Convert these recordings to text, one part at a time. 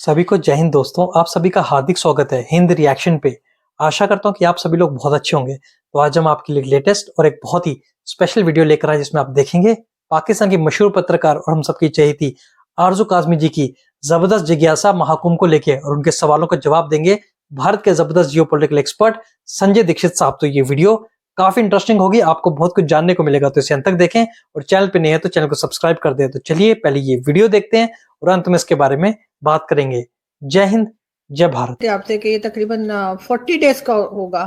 सभी को जय हिंद दोस्तों, आप सभी का हार्दिक स्वागत है हिंद रिएक्शन पे। आशा करता हूँ कि आप सभी लोग बहुत अच्छे होंगे। तो आज हम आपके लिए लेटेस्ट और एक बहुत ही स्पेशल वीडियो लेकर आए जिसमें आप देखेंगे पाकिस्तान की मशहूर पत्रकार और हम सबकी चहेती आरजू काज़मी जी की जबरदस्त जिज्ञासा महाकुंभ को लेके और उनके सवालों का जवाब देंगे भारत के जबरदस्त जियोपॉलिटिकल एक्सपर्ट संजय दीक्षित साहब। तो ये वीडियो काफी इंटरेस्टिंग होगी, आपको बहुत कुछ जानने को मिलेगा, तो इसे अंत तक देखें और चैनल पे नए हैं तो चैनल को सब्सक्राइब कर दें। तो चलिए पहले ये वीडियो देखते हैं और अंत में इसके बारे में बात करेंगे। जय हिंद, जय भारत। आपसे कि ये तकरीबन 40 डेज का होगा।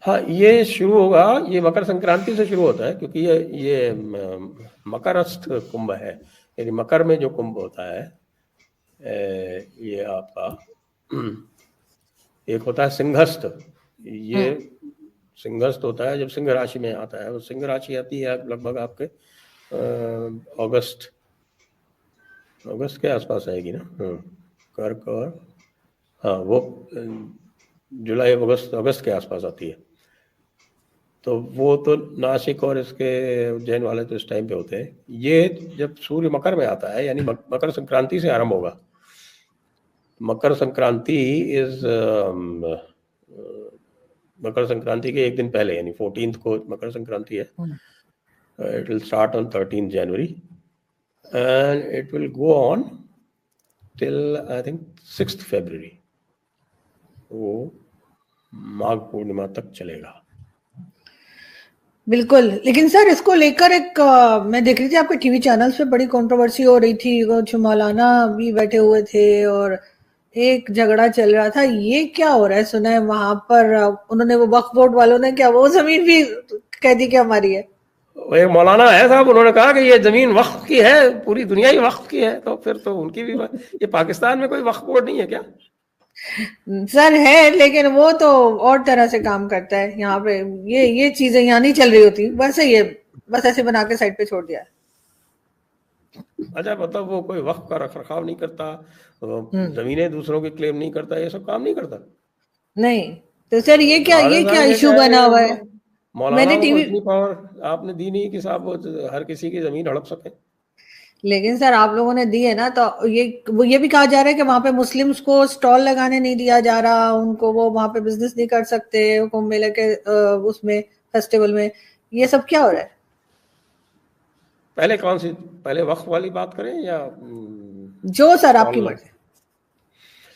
हाँ, ये शुरू होगा, ये मकर संक्रांति से शुरू होता है क्योंकि ये मकरस्थ कुंभ है, यानी मकर में जो कुंभ होता है ये आपका एक होता है सिंहस्थ। ये सिंहस्थ होता है जब सिंह राशि में आता है। वो सिंह राशि आती है लगभग आपके अगस्त के आसपास आएगी ना। कर्क और हाँ वो जुलाई अगस्त के आसपास आती है। तो वो तो नासिक और इसके उज्जैन वाले तो इस टाइम पे होते हैं। ये जब सूर्य मकर में आता है यानी मकर संक्रांति से आरंभ होगा। मकर संक्रांति मकर संक्रांति के एक दिन पहले यानी 14th को मकर संक्रांति है। It will start on 13th January and it will go on till I think 6th फरवरी। वो माघ पूर्णिमा तक चलेगा। बिल्कुल, लेकिन सर इसको लेकर एक मैं देख रही थी आपके टीवी चैनल्स पे बड़ी कंट्रोवर्सी हो रही थी। कुछ मौलाना भी बैठे हुए थे और एक झगड़ा चल रहा था। ये क्या हो रहा है? सुना है वहां पर उन्होंने वो वक्फ बोर्ड वालों ने क्या वो जमीन भी कह दी कि हमारी है। एक मौलाना है साहब, उन्होंने कहा कि ये जमीन वक्फ की है, पूरी दुनिया ही वक्फ की है। तो फिर तो उनकी भी ये पाकिस्तान में कोई वक्फ बोर्ड नहीं है क्या? सर है, लेकिन वो तो और तरह से काम करता है। यहाँ पे ये चीजें यहाँ नहीं चल रही होती, बस ये बस ऐसे बना के साइड पे छोड़ दिया है। अच्छा, मतलब वो कोई वक्फ का रख रखाव नहीं करता, जमीनें दूसरों की क्लेम नहीं करता, ये सब काम नहीं करता। नहीं तो सर ये क्या इशू बना हुआ है? मौलाना को इतनी पावर आपने दी नहीं कि साहब वो हर किसी की जमीन हड़प सके। लेकिन सर आप लोगों ने दी है ना, तो ये भी कहा जा रहा है कि वहां पे मुस्लिम्स को स्टॉल लगाने नहीं दिया जा रहा, उनको वो वहां पे बिजनेस नहीं कर सकते कुंभ मेले के उसमें फेस्टिवल में। ये सब क्या हो रहा है? पहले कौन सी, पहले वक्फ वाली बात करें या जो सर आपकी मर्जी।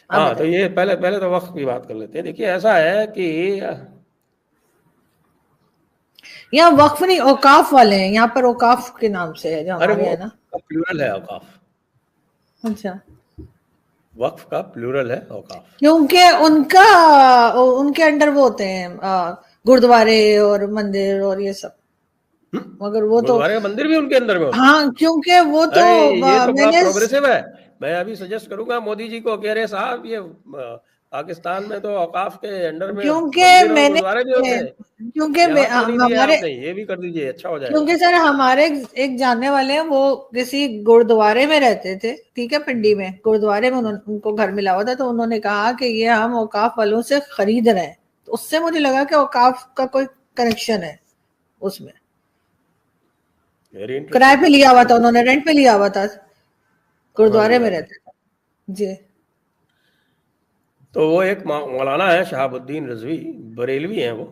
हाँ, तो ये पहले तो वक्फ की बात कर लेते हैं। देखिए ऐसा है कि यहाँ वक्फ नहीं, औकाफ वाले हैं। यहाँ पर औकाफ के नाम से है जो हमारे है ना, प्लूरल है औकाफ। अच्छा, वक्फ का प्लूरल है औकाफ, क्योंकि उनके अंडर वो होते हैं गुरुद्वारे और मंदिर और ये सब। मगर वो तो मंदिर भी उनके अंदर में होते हैं। हाँ, क्योंकि वो तो ये तो बड़ा प्रोग्रेसिव है। मैं अभी सजेस्ट करूंगा मोदी जी को, कह रहे साहब ये पाकिस्तान में तो औकाफ के अंडर में क्योंकि हमारे ये भी कर दीजिए, अच्छा हो जाएगा। क्योंकि सर हमारे एक जानने वाले हैं, वो किसी गुरुद्वारे में रहते थे, ठीक है, पिंडी में गुरुद्वारे में उनको घर मिला हुआ था। तो उन्होंने कहा कि ये हम औकाफ वालों से खरीद रहे हैं। तो उससे मुझे लगा कि औकाफ का कोई कनेक्शन है उसमें। किराए पे लिया हुआ था उन्होंने, रेंट पे लिया हुआ था, गुरुद्वारे में रहते थे जी। तो वो एक मौलाना है शहाबुद्दीन रिजवी, बरेलवी हैं वो।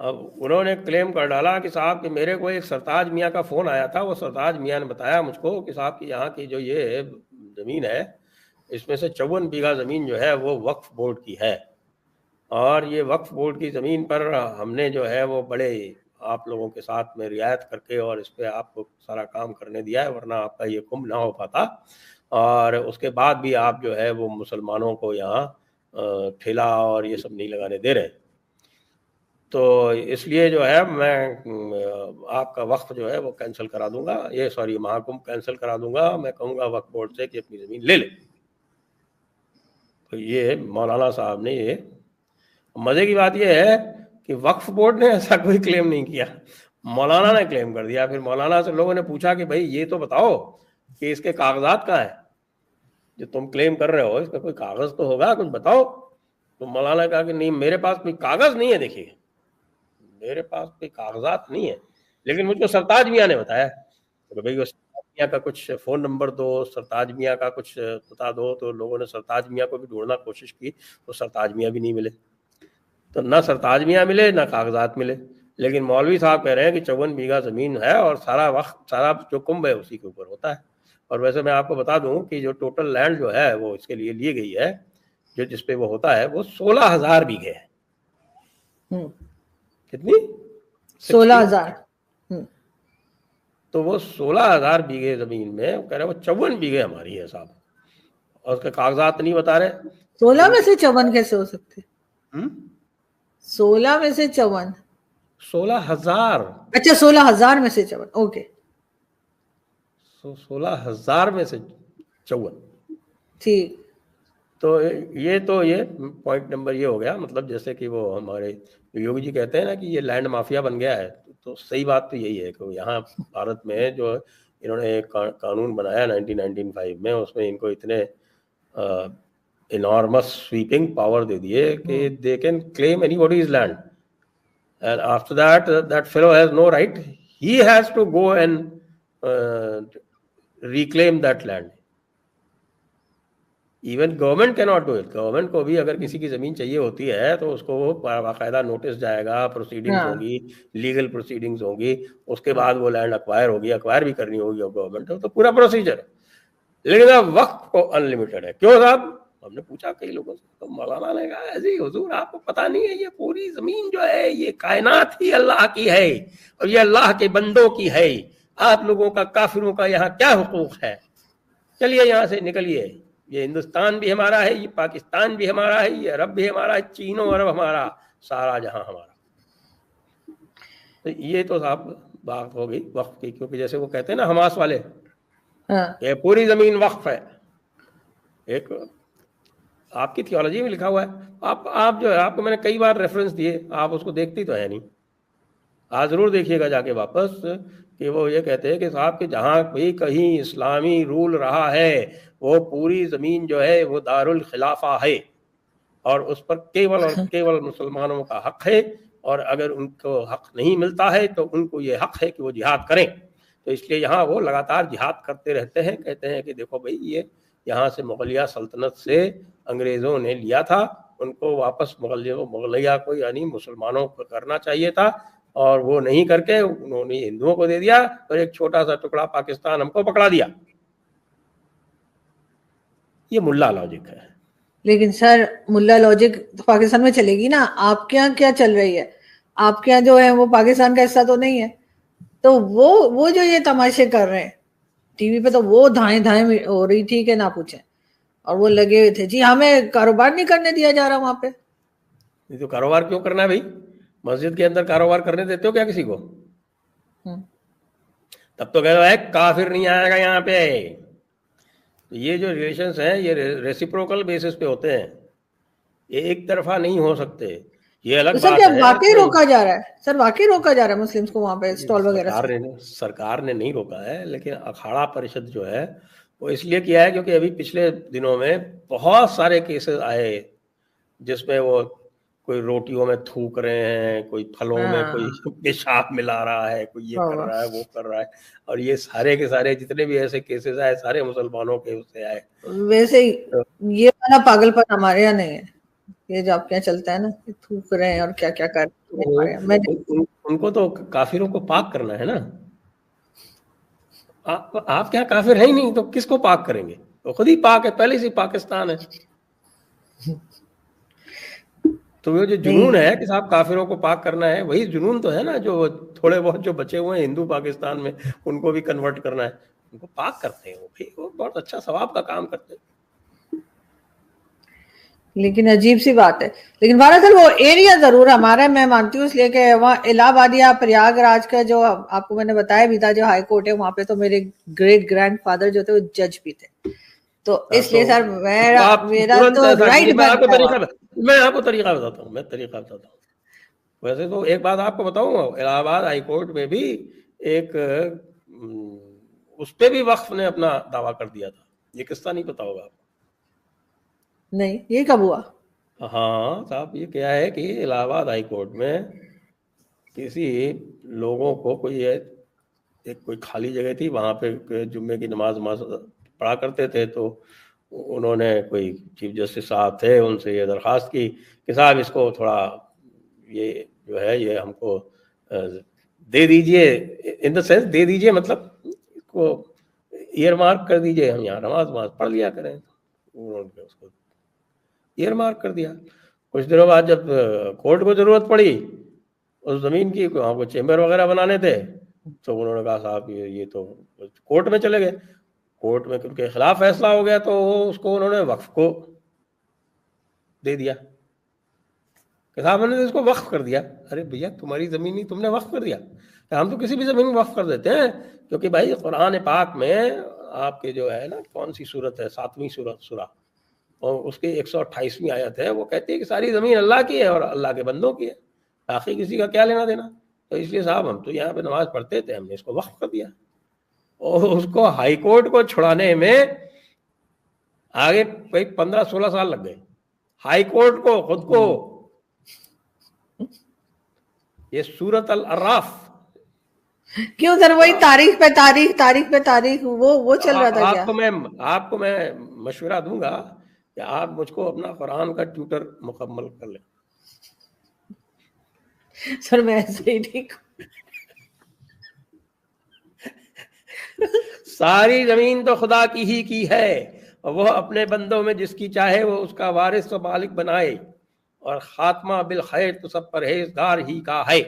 अब उन्होंने क्लेम कर डाला कि साहब कि मेरे को एक सरताज मियाँ का फ़ोन आया था। वो सरताज मियाँ ने बताया मुझको कि साहब कि यहाँ की जो ये ज़मीन है, इसमें से 54 बीघा ज़मीन जो है वो वक्फ बोर्ड की है, और ये वक्फ बोर्ड की ज़मीन पर हमने जो है वो बड़े आप लोगों के साथ में रियायत करके और इस पर आपको सारा काम करने दिया है, वरना आपका ये कुंभ ना हो पाता। और उसके बाद भी आप जो है वो मुसलमानों को यहाँ ठेला और ये सब नहीं लगाने दे रहे। तो इसलिए जो है मैं आपका वक्फ जो है वो कैंसिल करा दूंगा, ये सॉरी महाकुंभ कैंसिल करा दूंगा। मैं कहूँगा वक्फ बोर्ड से कि अपनी ज़मीन ले ले। तो ये मौलाना साहब ने, ये मज़े की बात ये है कि वक्फ बोर्ड ने ऐसा कोई क्लेम नहीं किया, मौलाना ने क्लेम कर दिया। फिर मौलाना से लोगों ने पूछा कि भाई ये तो बताओ कि इसके कागजात कहाँ है, जो तुम क्लेम कर रहे हो इसका कोई कागज तो होगा, कुछ बताओ। तो मौलाना कहा कि नहीं, मेरे पास कोई कागज नहीं है, देखिए मेरे पास कोई कागजात नहीं है, लेकिन मुझको सरताज मियाँ ने बताया। तो भाई मियाँ का कुछ फ़ोन नंबर दो, सरताज मियाँ का कुछ बता दो, तो लोगों ने सरताज मियाँ को भी ढूंढना कोशिश की, तो सरताज मियाँ भी नहीं मिले। तो ना सरताज मियाँ मिले, ना कागजात मिले। लेकिन मौलवी साहब कह रहे हैं कि 54 बीघा ज़मीन है और सारा वक्त, सारा जो कुंभ है उसी के ऊपर होता है। और वैसे मैं आपको बता दूं कि जो टोटल लैंड जो है वो इसके लिए ली गई है, जो जिसपे वो होता है, वो 16,000 बीघे है। कितनी? 16,000। तो वो 16,000 बीघे जमीन में वो कह रहे हैं वो 54 बीघे हमारी है साहब, और उसके कागजात नहीं बता रहे। 16 में से 54 कैसे हो सकते? 16 में से 54? 16,000। अच्छा, 16,000 में से 54, ओके, 16,000 में से 54। ठीक। तो ये पॉइंट नंबर ये हो गया, मतलब जैसे कि वो हमारे योगी जी कहते हैं ना कि ये लैंड माफिया बन गया है, तो सही बात तो यही है कि यहाँ भारत में जो इन्होंने एक कानून बनाया 1995 में, उसमें इनको इतने इनॉर्मस स्वीपिंग पावर दे दिए कि they can claim anybody's land, and after that fellow has no right, he has to go and reclaim that land. Even government can not do it. Government को भी अगर किसी की ज़मीन चाहिए होती है तो उसको बाकायदा नोटिस जाएगा, प्रोसीडिंग्स होंगी, लीगल प्रोसीडिंग्स होंगी, उसके बाद वो लैंड अक्वायर भी करनी होगी गवर्नमेंट, तो पूरा प्रोसीजर है। लेकिन अब वक्त को अनलिमिटेड है। क्यों साहब? हमने पूछा कई लोगों से, तो मौलाना ने कहा ऐसे ही, हुजूर आपको पता नहीं है, ये पूरी ज़मीन जो है ये कायनात ही अल्लाह की है और ये अल्लाह के बंदों की है। आप लोगों का, काफिरों का यहाँ क्या हुकूक है? चलिए यहाँ से निकलिए, ये हिंदुस्तान भी हमारा है, ये पाकिस्तान भी हमारा है, ये अरब भी हमारा है, चीनो अरब हमारा, सारा जहां हमारा। तो ये तो साहब बात हो गई वक्फ की, क्योंकि जैसे वो कहते हैं ना हमास वाले, ये पूरी जमीन वक्फ है। एक आपकी थियोलॉजी में लिखा हुआ है, आप जो है, आपको मैंने कई बार रेफरेंस दिए, आप उसको देखती तो है नहीं। आज जरूर देखिएगा जाके वापस कि वो ये कहते हैं कि साहब कि जहाँ भी कहीं इस्लामी रूल रहा है वो पूरी ज़मीन जो है वो दारुल खिलाफा है और उस पर केवल और केवल मुसलमानों का हक है, और अगर उनको हक नहीं मिलता है तो उनको ये हक है कि वो जिहाद करें। तो इसलिए यहाँ वो लगातार जिहाद करते रहते हैं, कहते हैं कि देखो भाई ये यहाँ से मुगलिया सल्तनत से अंग्रेज़ों ने लिया था, उनको वापस मुगलिया को यानी मुसलमानों को करना चाहिए था, और वो नहीं करके उन्होंने हिंदुओं को दे दिया और एक छोटा सा टुकड़ा पाकिस्तान हमको पकड़ा दिया। ये मुल्ला लॉजिक है। लेकिन सर मुल्ला लॉजिक तो पाकिस्तान में चलेगी ना, आपके यहाँ क्या चल रही है? आपके यहाँ जो है वो पाकिस्तान का हिस्सा तो नहीं है, तो वो जो ये तमाशे कर रहे हैं टीवी पे, तो वो धाएं धाएं हो रही थी कि ना पूछे, और वो लगे हुए थे जी हमें कारोबार नहीं करने दिया जा रहा वहां पे। नहीं तो कारोबार क्यों करना है भाई? मस्जिद के अंदर कारोबार करने देते हो क्या किसी को? तब तो कह रहा है काफिर नहीं आएगा यहाँ पे। तो ये जो रिलेशंस हैं ये रेसिप्रोकल बेसिस पे होते हैं, ये एक तरफा नहीं हो सकते। ये अलग तो सर बात क्या है वाकई रोका जा रहा है? सर वाकई रोका जा रहा है मुस्लिम्स को वहां पे स्टॉल वगैरह से? सरकार ने नहीं रोका है, लेकिन अखाड़ा परिषद जो है वो इसलिए किया है क्योंकि अभी पिछले दिनों में बहुत सारे केसेस आए जिसमें वो कोई रोटियों में थूक रहे हैं, कोई फलों में कोई पेशाब मिला रहा है, कोई ये कर रहा है, वो कर रहा है, और ये सारे के सारे जितने भी ऐसे केसेस आए सारे मुसलमानों के उससे आए। वैसे ही ये वाला पागलपन हमारे यहाँ नहीं है, ये जो आपके यहाँ चलता है ना, थूक रहे हैं और क्या क्या कर रहे हैं। उनको तो काफिरों को पाक करना है ना। आप क्या काफिर है ही नहीं तो किसको पाक करेंगे? तो खुद ही पाक है, पहले से पाकिस्तान है। तो वो जो जुनून है कि साहब काफिरों को पाक करना है, वही जुनून तो है ना जो थोड़े बहुत जो बचे हुए हैं हिंदू पाकिस्तान में उनको भी कन्वर्ट करना है, उनको पाक करते हैं। वो भाई वो बहुत अच्छा सवाब का काम करते हैं। लेकिन अजीब सी बात है। लेकिन भारत वो एरिया जरूर हमारा, मैं मानती हूँ, इसलिए कि वहाँ इलाहाबाद या प्रयागराज का जो आपको मैंने बताया भी था जो हाई कोर्ट है, वहां पे तो मेरे ग्रेट ग्रैंडफादर जो थे वो जज भी थे, तो इसलिए सर मेरा तो राइट बनता है। मैं आपको तरीका बताता हूँ। वैसे तो एक बात आपको बताऊंगा, इलाहाबाद हाई कोर्ट में भी एक उस पे भी वक्फ ने अपना दावा कर दिया था। ये किस्सा नहीं पता होगा आपको? नहीं, ये कब हुआ? हाँ साहब, ये क्या है कि इलाहाबाद हाई कोर्ट में किसी लोगों को कोई एक कोई खाली जगह थी, वहाँ पे जुम्मे की नमाज पढ़ा करते थे, तो उन्होंने कोई चीफ जस्टिस साहब थे, उनसे ये दरख्वास्त की कि साहब इसको थोड़ा ये जो है ये हमको दे दीजिए, इन द सेंस दे दीजिए, मतलब इसको ईयर मार्क कर दीजिए, हम यहाँ नमाज पढ़ लिया करें। उन्होंने उसको ईयर मार्क कर दिया। कुछ दिनों बाद जब कोर्ट को ज़रूरत पड़ी उस ज़मीन की, वहाँ को चेम्बर वगैरह बनाने थे, तो उन्होंने कहा साहब ये तो कोर्ट में चले गए। कोर्ट में उनके खिलाफ फैसला हो गया, तो उसको उन्होंने वक्फ को दे दिया कि साहब मैंने तो इसको वक्फ कर दिया। अरे भैया तुम्हारी ज़मीन नहीं, तुमने वक्फ कर दिया? हम तो किसी भी ज़मीन में वक्फ कर देते हैं, क्योंकि भाई कुरान पाक में आपके जो है ना, कौन सी सूरत है, 7वीं सूरा, और उसकी 128वीं आयत है, वो कहती है कि सारी ज़मीन अल्लाह की है और अल्लाह के बंदों की है, बाकी किसी का क्या लेना देना। तो इसलिए साहब हम तो यहाँ पे नमाज पढ़ते थे, हमने इसको वक्फ कर दिया। और उसको हाई कोर्ट को छुड़ाने में आगे कोई 15-16 साल लग गए, हाई कोर्ट को खुद को। ये सूरत अल अराफ, क्यों सर, वही तारीख पे तारीख वो चल रहा था क्या? आपको मैं मशवरा दूंगा कि आप मुझको अपना कुरान का ट्यूटर मुकम्मल कर लें। सर मैं ऐसे ही ठीक सारी जमीन तो खुदा की ही की है, और वो अपने बंदों में जिसकी चाहे वो उसका वारिस व मालिक बनाए, और खात्मा बिल खैर तो सब परहेजगार ही का है।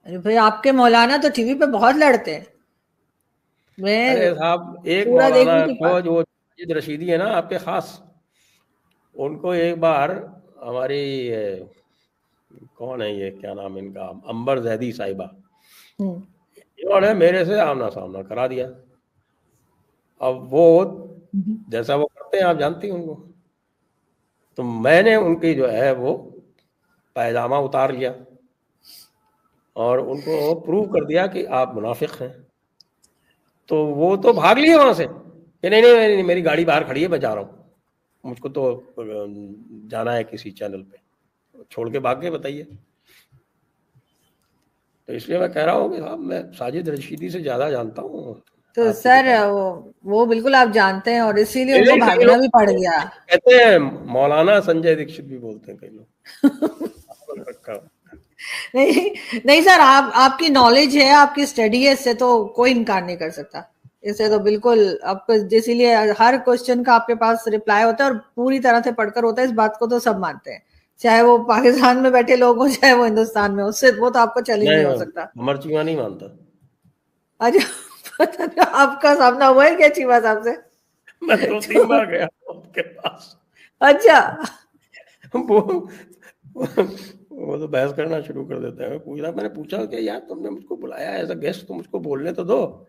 अरे भाई आपके मौलाना तो टीवी पे बहुत लड़ते हैं। अरे साहब, एक पूरा मौलाना देखने के को जो साजिद रशीदी है ना आपके खास, उनको एक बार हमारी कौन है ये, क्या नाम है इनका, अंबर जैदी साहिबा, इन्होंने मेरे से आमना सामना करा दिया। अब वो जैसा वो करते हैं आप जानती हैं उनको, तो मैंने उनकी जो है वो पैजामा उतार लिया और उनको प्रूव कर दिया कि आप मुनाफिक हैं। तो वो तो भाग लिए वहां से कि नहीं, मेरी गाड़ी बाहर खड़ी है, मैं जा रहा हूँ, मुझको तो जाना है किसी चैनल पे, छोड़ के भाग गए। बताइए। तो इसलिए मैं कह रहा हूँ कि साहब मैं साजिद रशीदी से ज्यादा जानता हूँ। तो सर वो बिल्कुल आप जानते हैं, और इसीलिए उनको भागना भी पड़ गया। कहते हैं मौलाना संजय दीक्षित भी बोलते हैं कई लोग। नहीं सर, आपकी नॉलेज है, आपकी स्टडी है, इससे तो कोई इनकार नहीं कर सकता। इससे तो बिल्कुल आपको, इसीलिए हर क्वेश्चन का आपके पास रिप्लाई होता है और पूरी तरह से पढ़कर होता है। इस बात को तो सब मानते हैं, चाहे वो पाकिस्तान में बैठे लोग हो, चाहे वो हिंदुस्तान में, उससे वो तो आपको चैलेंज नहीं हो सकता। अमर चीमा नहीं मानता। अच्छा, पता नहीं आपका सामना हुआ है क्या चीमा साहब से? मैं 2-3 बार गया उनके पास। अच्छा। वो तो बहस करना शुरू कर देते हैं। मैंने पूछा कि यार तुमने मुझको बुलाया एज अ गेस्ट, तो मुझको बोलने तो दो।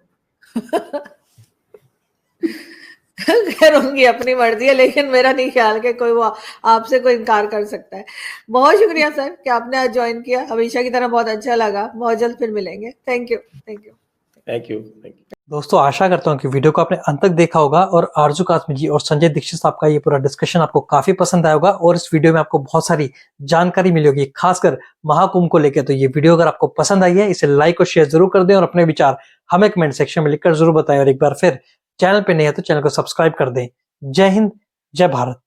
खैर उनकी अपनी मर्जी है, लेकिन मेरा नहीं ख्याल कि कोई वो आपसे कोई इनकार कर सकता है। बहुत शुक्रिया सर कि आपने आज ज्वाइन किया, हमेशा की तरह बहुत अच्छा लगा। बहुत जल्द फिर मिलेंगे। Thank you. दोस्तों आशा करता हूँ कि वीडियो को आपने अंत तक देखा होगा और आरजू कासमी जी और संजय दीक्षित साहब का ये पूरा डिस्कशन आपको काफी पसंद आया होगा, और इस वीडियो में आपको बहुत सारी जानकारी मिली होगी, खासकर महाकुंभ को लेकर। तो ये वीडियो अगर आपको पसंद आई है, इसे लाइक और शेयर जरूर कर दें, और अपने विचार हमें कमेंट सेक्शन में लिखकर जरूर बताएं। और एक बार फिर चैनल पे नए हैं तो चैनल को सब्सक्राइब कर दें। जय हिंद, जय भारत।